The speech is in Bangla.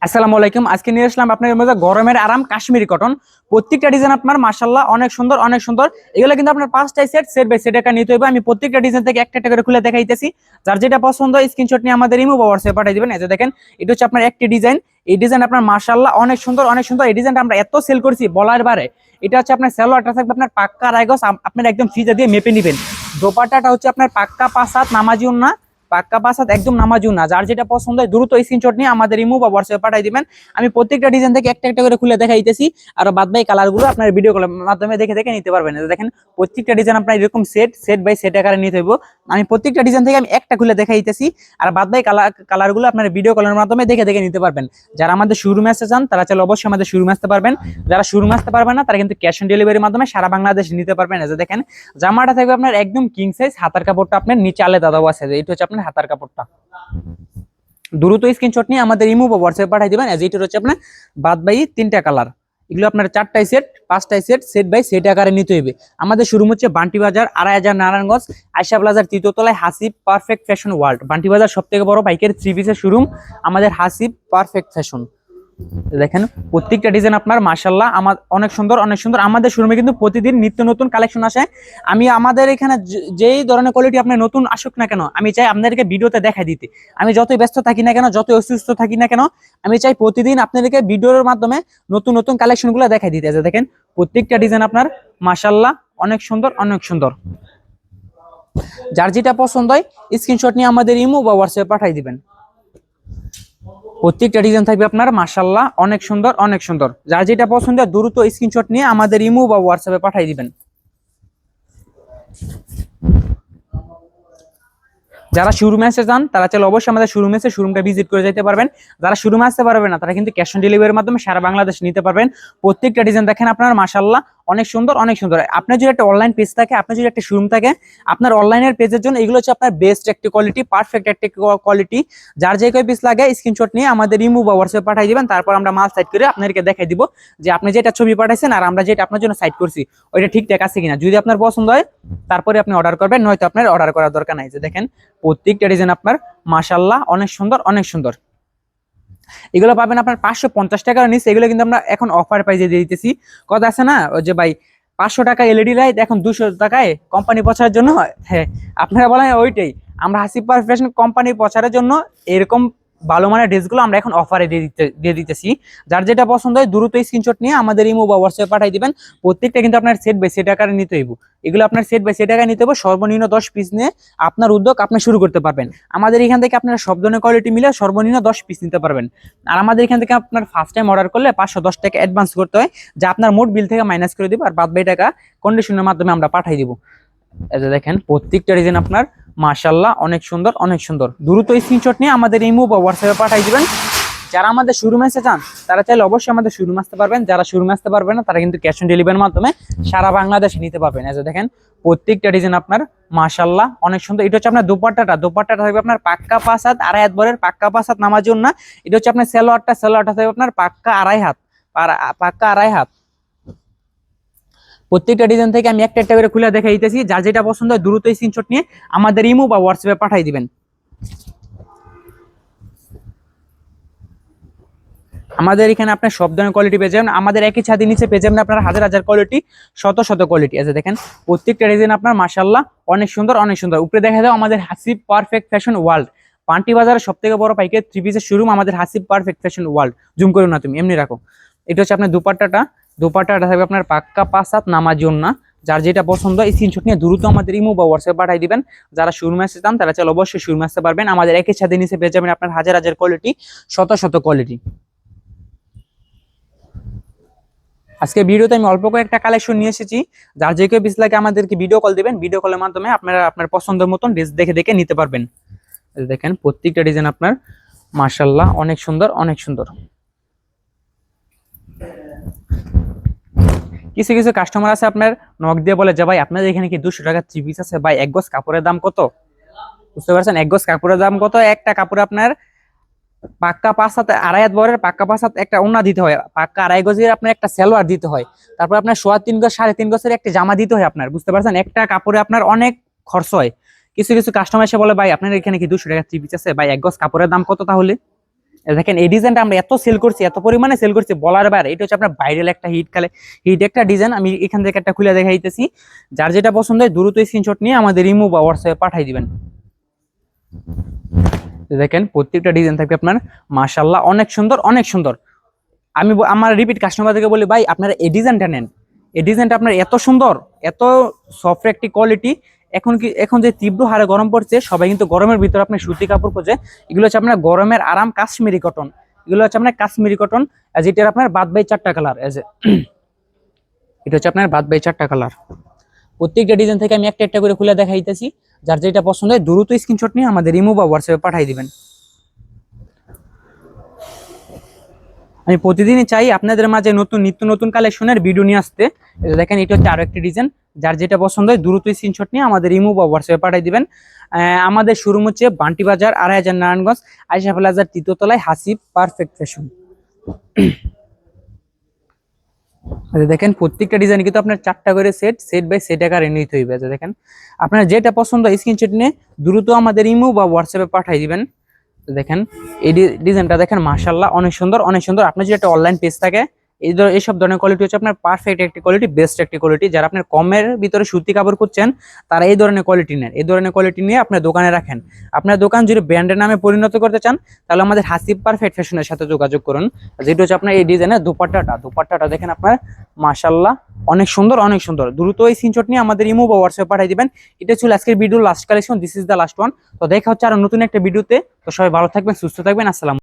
আসসালামু আলাইকুম। আজকে নিয়ে আসলাম আপনাদের মধ্যে গরমের আরাম কাশ্মীরি কটন। প্রত্যেকটা ডিজাইন আপনার মাশাআল্লাহ অনেক সুন্দর অনেক সুন্দর। এগুলো কিন্তু আপনার পাঁচটাই সেট বাই সেট টাকা নিতে হবে। আমি প্রত্যেকটা ডিজাইন থেকে একটা একটা করে খুলে দেখাইতেছি। যার যেটা পছন্দ স্ক্রিনশট নিয়ে আমাদের ইমো বা হোয়াটসঅ্যাপে পাঠিয়ে দিবেন। এই যে দেখেন, এটা হচ্ছে আপনার একটি ডিজাইন। এই ডিজাইন আপনার মাশাআল্লাহ অনেক সুন্দর অনেক সুন্দর। এই ডিজাইনটা আমরা এত সেল করছি বলার বারে। এটা হচ্ছে আপনার সালোয়ারটা থাকবে আপনার পাক্কা রাইগস, আপনার একদম ফ্রিজে দিয়ে মেপে নেবেন। দোপাট্টাটা হচ্ছে আপনার পাক্কা 5/7 নামাজি ওন্না, পাক্কা পাসাত একদম নামাজু না। যার যেটা পছন্দ হয় দ্রুত স্ক্রিনশট নিয়ে আমাদের ইমো বা হোয়াটসঅ্যাপে পাঠিয়ে দিবেন। আমি প্রত্যেকটা ডিজাইন থেকে একটা একটা করে খুলে দেখাইতেছি, আর বাদ বাকি কালারগুলো আপনার ভিডিও কলের মাধ্যমে দেখে দেখে নিতে পারবেন। দেখেন, প্রত্যেকটা ডিজাইন আপনার এরকম সেট বাই সেট আকারে নিতে হইব। আমি প্রত্যেকটা ডিজাইন থেকে আমি একটা খুলে দেখাইতেছি, আর বাদ বাকি কালারগুলো আপনার ভিডিও কলের মাধ্যমে দেখে দেখে নিতে পারবেন। যারা আমাদের শোরুমে আসতে চান তারা চাইলে অবশ্যই আমাদের শোরুমে আসতে পারবেন। যারা শোরুমে আসতে পারবেন না তারা কিন্তু ক্যাশ অন ডেলিভারির মাধ্যমে সারা বাংলাদেশ নিতে পারবেন। এই যে দেখেন, জামাটা থাকবে আপনার একদম কিং সাইজ, হাতার কাপড়টা আপনার নিচে আলাদা দেওয়া আছে। এটা হচ্ছে আপনার হাতার কাপড়টা। দ্রুত স্ক্রিনশট নিয়ে আমাদের ইমো বা হোয়াটসঅ্যাপে পাঠিয়ে দিবেন। এইটা হচ্ছে আপনার বাদ বাকি তিনটা কালার। এগুলো আপনার চারটাই সেট, পাঁচটাই সেট বাই সেট আকারে নিতে হইবে। আমাদের শোরুম হচ্ছে বান্টি বাজার, 2.5 নারায়ণগঞ্জ, আয়শা প্লাজার তৃতীয়তলায়, Hasib perfect fashion world. Banti Bazar সব থেকে বড় বাইকের 3 পিসের শোরুম আমাদের হাসিব পারফেক্ট ফ্যাশন। দেখেন, প্রত্যেকটা ডিজাইন আপনার মাশাআল্লাহ আমার অনেক সুন্দর অনেক সুন্দর। আমাদের শোরুমে কিন্তু প্রতিদিন নিত্য নতুন কালেকশন আসে। আমি আমাদের এখানে যেই ধরনের কোয়ালিটি আপনার নতুন আসুক না কেন, আমি চাই আপনাদেরকে ভিডিওতে দেখা দিতে। আমি যতই ব্যস্ত থাকি না কেন, যতই অসুস্থ থাকি না কেন, আমি চাই প্রতিদিন আপনাদেরকে ভিডিওর মাধ্যমে নতুন নতুন কালেকশনগুলো দেখাই দিতে। আছে দেখেন, প্রত্যেকটা ডিজাইন আপনার মাশাআল্লাহ অনেক সুন্দর অনেক সুন্দর। যার যেটা পছন্দ হয় স্ক্রিনশট নিয়ে আমাদের ইমো বা হোয়াটসঅ্যাপে পাঠিয়ে দিবেন। প্রত্যেকটা ডিজাইন থাকবে আপনার মাশাআল্লাহ অনেক সুন্দর অনেক সুন্দর। যার যেটা পছন্দ দ্রুত স্ক্রিনশট নিয়ে আমাদের ইমো বা হোয়াটসঅ্যাপে পাঠিয়ে দিবেন। যারা শোরুমে আসতে চান তারা চাইলে অবশ্যই আমাদের শোরুমে এসে শোরুমটা ভিজিট করে যেতে পারবেন। যারা শোরুমে আসতে পারবেন না তারা কিন্তু ক্যাশ অন ডেলিভারির মাধ্যমে সারা বাংলাদেশ নিতে পারবেন। প্রত্যেকটা ডিজাইন দেখেন আপনার মাশাআল্লাহ অনেক সুন্দর অনেক সুন্দর। আপনার যদি একটা অনলাইন পেজ থাকে, আপনার যদি একটা শোরুম থাকে, আপনার অনলাইনের পেজের জন্য এগুলো হচ্ছে আপনার বেস্ট একটা কোয়ালিটি, পারফেক্ট একটা কোয়ালিটি। যার যে কয় পিস লাগে স্ক্রিনশট নিয়ে আমাদের ইমো বা হোয়াটসঅ্যাপে পাঠিয়ে দিবেন। তারপর আমরা মাল সাইড করে আপনাদেরকে দেখাই দিব যে আপনি যেটা ছবি পাঠাইছেন আর আমরা যেটা আপনার জন্য সাইড করছি ওইটা ঠিকঠাক আছে কিনা। যদি আপনার পছন্দ হয় তারপরে আপনি অর্ডার করবেন, নয়তো আপনার অর্ডার করার দরকার নাই। যে দেখেন, প্রত্যেকটা ডিজাইন আপনার মাশাআল্লাহ অনেক সুন্দর অনেক সুন্দর। এগুলো পাবেন আপনার 550 টাকার নিচে। এগুলো কিন্তু আমরা এখন অফার প্রাইসে দিয়ে দিতেছি। কথা আছে না ওই যে ভাই, 500 টাকা এলইডি লাইট এখন 200 টাকায় কোম্পানি প্রচারের জন্য। হ্যাঁ, আপনারা বলেন ওইটাই। আমরা হাসিব পারফেকশন কোম্পানি প্রচারের জন্য এরকম ভালো মানের ড্রেসগুলো আমরা এখন অফারে দিয়ে দিতেছি। যার যেটা পছন্দ হয় দ্রুত স্ক্রিনশট নিয়ে আমাদের ইমো বা হোয়াটসঅ্যাপে পাঠিয়ে দিবেন। প্রত্যেকটা কিন্তু আপনার সেট বাই সেট আকারে নিতে হইব। এগুলো আপনার সেট বাই সেট আকারে নিতে হবে। সর্বনিম্ন 10 পিস নিয়ে আপনার উদ্যোগ আপনি শুরু করতে পারবেন। আমাদের এখান থেকে আপনারা সব ধরনের কোয়ালিটি মিলে সর্বনিম্ন 10 পিস নিতে পারবেন। আর আমাদের এখান থেকে আপনার ফার্স্ট টাইম অর্ডার করলে 510 টাকা অ্যাডভান্স করতে হয়, যা আপনার মোট বিল থেকে মাইনাস করে দিব, আর বাদ বাকি টাকা কন্ডিশনের মাধ্যমে আমরা পাঠিয়ে দিব। এই যে দেখেন, প্রত্যেকটা ডিজাইন আপনার মাশাআল্লাহ অনেক সুন্দর অনেক সুন্দর। দ্রুত স্ক্রিনশট নিয়ে আমাদের ইমো বা হোয়াটসঅ্যাপে পাঠিয়ে দিবেন। যারা আমাদের শোরুমে আসতে চান তারা চাইলে অবশ্যই আমাদের শোরুমে আসতে পারবেন। যারা শোরুমে আসতে পারবেন না তারা কিন্তু ক্যাশ অন ডেলিভারির মাধ্যমে সারা বাংলাদেশে নিতে পারবেন। এই যে দেখেন, প্রত্যেকটা ডিজাইন আপনার মাশাআল্লাহ অনেক সুন্দর। এটা হচ্ছে আপনার দোপাট্টাটা থাকবে আপনার পাক্কা 5 হাত, 2.5 হাত বরের পাক্কা 5 হাত নামার জন্য। এটা হচ্ছে আপনার সালোয়ারটা থাকবে আপনার পাক্কা 2.5 হাত, পাক্কা 2.5 হাত। প্রত্যেকটা ডিজাইন থেকে আমি একটা একটা করে খুলে দেখাই দিতেছি। যার যেটা পছন্দ হয় দ্রুত স্ক্রিনশট নিয়ে আমাদের ইমো বা হোয়াটসঅ্যাপে পাঠিয়ে দিবেন। আমাদের এখানে আপনার সব ধরনের কোয়ালিটি পেয়ে যাবেন। আমাদের একই ছাদের নিচে পেয়ে যাবেন আপনার হাজার হাজার কোয়ালিটি, শত শত কোয়ালিটি আছে। দেখেন, প্রত্যেকটা ডিজাইন আপনার মাশাআল্লাহ অনেক সুন্দর অনেক সুন্দর। উপরে দেখা যায় আমাদের হাসিব পারফেক্ট ফ্যাশন ওয়ার্ল্ড, পান্টি বাজারের সব থেকে বড় পাইকারি 3 পিসের শোরুম আমাদের Hasib perfect fashion world. Zoom করো না, তুমি এমনি রাখো। এটা হচ্ছে আপনার দুপাট্টাটা থাকবে আপনার পাক্কা 5 হাত নামার জন্য। যার যেটা পছন্দ স্ক্রিনশট নিয়ে দ্রুত আমাদের ইমো বা হোয়াটসঅ্যাপে পাঠিয়ে দিবেন। যারা শোরুমে আসতে চান তারা চাইলে অবশ্যই শোরুমে আসতে পারবেন। আমাদের একই ছাদের নিচে পেয়ে যাবেন আপনার হাজার হাজার কোয়ালিটি, শত শত কোয়ালিটি। আজকে ভিডিওতে আমি অল্প কয়েকটা কালেকশন নিয়ে এসেছি। যার যে কেউ পিস লাগে আমাদেরকে ভিডিও কল দিবেন। ভিডিও কলের মাধ্যমে আপনারা আপনার পছন্দের মতন ড্রেস দেখে দেখে নিতে পারবেন। দেখেন, প্রত্যেকটা ডিজাইন আপনার মাশাআল্লাহ অনেক সুন্দর অনেক সুন্দর। কিছু কিছু কাস্টমার আছে আপনার নক দিয়ে বলে যে ভাই আপনাদের এখানে কি 200 টাকা 3 পিস আছে? ভাই এক গজ কাপড়ের দাম কত? বুঝতে পারছেন, এক গজ কাপড়ের দাম কত? একটা কাপড়ে আপনার পাক্কা 5 হাত, 2.5 হাত বরের পাক্কা 5 হাত একটা ওড়না দিতে হয়, পাক্কা 2.5 গজের আপনার একটা সালোয়ার দিতে হয়, তারপর আপনার 3.5 গজ 3.5 গজের একটা জামা দিতে হয় আপনার। বুঝতে পারছেন, একটা কাপড়ে আপনার অনেক খরচ হয়। কিছু কিছু কাস্টমার এসে বলে ভাই আপনার এখানে কি 200 টাকা 3 পিস আছে? ভাই এক গজ কাপড়ের দাম কত তাহলে? দেখেন এই ডিজাইনটা আমরা এত সেল করছি, এত পরিমাণে সেল করছি বলার বাইরে। এটা হচ্ছে আপনার ভাইরাল একটা হিট একটা ডিজাইন। আমি এখান থেকে একটা খুলে দেখাইতেছি। যার যেটা পছন্দ হয় দ্রুত স্ক্রিনশট নিয়ে আমাদের ইমো বা হোয়াটসঅ্যাপে পাঠিয়ে দিবেন। দেখেন প্রত্যেকটা ডিজাইন থাকবে আপনার মাশাআল্লাহ অনেক সুন্দর, অনেক সুন্দর। আমি আমার রিপিট কাস্টমারদেরকে বলি, ভাই আপনারা এই ডিজাইনটা নেন, এই ডিজাইনটা আপনার এত সুন্দর, এত সফট একটি কোয়ালিটি। এখন যে তীব্র হারে গরম পড়ছে, সবাই কিন্তু গরমের ভিতরে আপনার সুতি কাপড় খোঁজে। এগুলো হচ্ছে আপনার গরমের আরাম কাশ্মীরি কটন। এগুলো হচ্ছে আপনার কাশ্মীরি কটন, যেটার আপনার বাদ বাই 4টা কালার। এটা হচ্ছে আপনার বাদ বাই 4টা কালার। প্রত্যেকটা ডিজাইন থেকে আমি একটা একটা করে খুলে দেখাইতেছি। যার যেটা পছন্দ হয় দ্রুত স্ক্রিনশট নিয়ে আমাদের ইমো বা হোয়াটসঅ্যাপে পাঠিয়ে দিবেন। আমি প্রতিদিনই চাই আপনাদের মাঝে নিত্য নতুন কালেকশনের ভিডিও নিয়ে আসতে। দেখেন এটা হচ্ছে আরো একটি ডিজাইন। যার যেটা পছন্দ হয় দ্রুত স্ক্রিনশট নিয়ে আমাদের ইমো বা হোয়াটসঅ্যাপে পাঠিয়ে দিবেন। আমাদের শোরুম হচ্ছে বান্টি বাজার 2500 নারায়ণগঞ্জ, আয়েশা প্লাজার 3য় তলায়, হাসিব পারফেক্ট ফ্যাশন। দেখেন প্রত্যেকটা ডিজাইন কিন্তু আপনার 4টা করে সেট বাই সেট আকারে নিতে হইবে। দেখেন আপনার যেটা পছন্দ স্ক্রিনশট নিয়ে দ্রুত আমাদের ইমো বা হোয়াটসঅ্যাপে পাঠিয়ে দিবেন। দেখেন এই ডিজাইনটা দেখেন মাশাআল্লাহ অনেক সুন্দর, অনেক সুন্দর। আপনার যদি একটা অনলাইন পেজ থাকে, এইসব ধরনের কোয়ালিটি হচ্ছে আপনার পারফেক্ট একটি কোয়ালিটি, বেস্ট একটি কোয়ালিটি। যারা আপনার কমের ভিতরে সুতি কাপড় খুঁজছেন তারা এই ধরনের কোয়ালিটি নেন, এই ধরনের কোয়ালিটি নিয়ে আপনার দোকানে রাখেন। আপনার দোকান যদি ব্র্যান্ডের নামে পরিণত করতে চান তাহলে আমাদের হাসিব পারফেক্ট ফ্যাশনের সাথে যোগাযোগ করুন। যেটা হচ্ছে আপনার এই ডিজাইনের দুপাট্টাটা দেখেন আপনার মাশাআল্লাহ অনেক সুন্দর, অনেক সুন্দর। দ্রুত এই স্ক্রিনশট নিয়ে আমাদের ইমো বা হোয়াটসঅ্যাপে পাঠিয়ে দিবেন। এটা ছিল আজকের ভিডিওর last collection, this is the last one. তো দেখা হচ্ছে আরো নতুন একটা ভিডিওতে। তো সবাই ভালো থাকবেন, সুস্থ থাকবেন, আসসালাম।